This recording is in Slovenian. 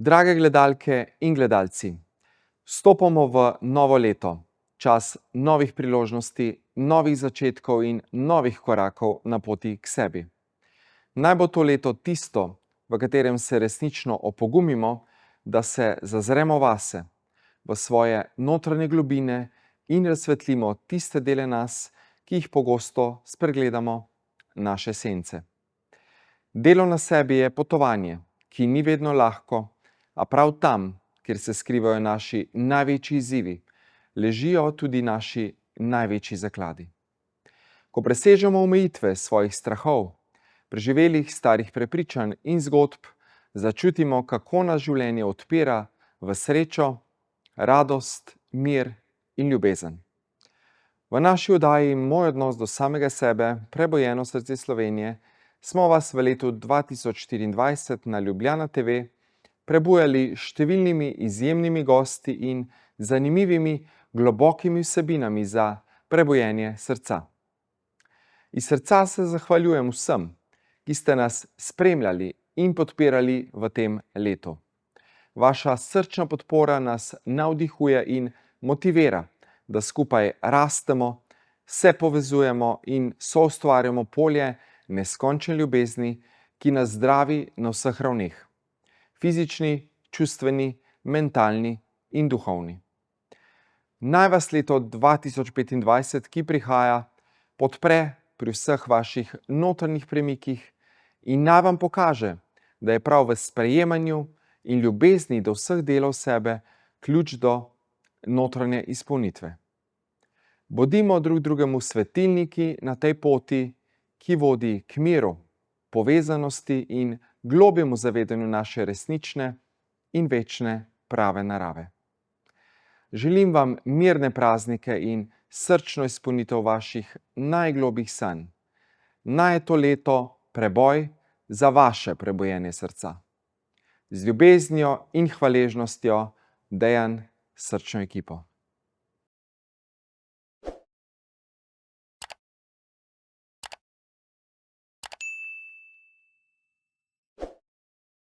Drage gledalke in gledalci, vstopamo v novo leto, čas novih priložnosti, novih začetkov in novih korakov na poti k sebi. Naj bo to leto tisto, v katerem se resnično opogumimo, da se zazremo vase, v svoje notranje globine in razsvetlimo tiste dele nas, ki jih pogosto spregledamo, naše sence. Delo na sebi je potovanje, ki ni vedno lahko, a prav tam, kjer se skrivajo naši največji izzivi, ležijo tudi naši največji zakladi. Ko presežemo omejitve svojih strahov, preživelih starih prepričanj in zgodb, začutimo, kako nas življenje odpira v srečo, radost, mir in ljubezen. V naši oddaji Moj odnos do samega sebe, prebojeno srce Slovenije, smo vas v letu 2024 na Ljubljana TV prebujali številnimi izjemnimi gosti in zanimivimi, globokimi vsebinami za prebojenje srca. Iz srca se zahvaljujem vsem, ki ste nas spremljali in podpirali v tem letu. Vaša srčna podpora nas navdihuje in motivira, da skupaj rastemo, se povezujemo in soustvarjamo polje neskončne ljubezni, ki nas zdravi na vseh ravneh. Fizični, čustveni, mentalni in duhovni. Naj vas leto 2025, ki prihaja, podpre pri vseh vaših notranjih premikih in naj vam pokaže, da je prav v sprejemanju in ljubezni do vseh delov sebe ključ do notranje izpolnitve. Bodimo drug drugemu svetilniki na tej poti, ki vodi k miru, povezanosti in globjemu zavedanju naše resnične in večne prave narave. Želim vam mirne praznike in srčno izpolnitev vaših najglobjih sanj. Naj je to leto preboj za vaše prebojenje srca. Z ljubeznijo in hvaležnostjo, Dejan, s srčno ekipo.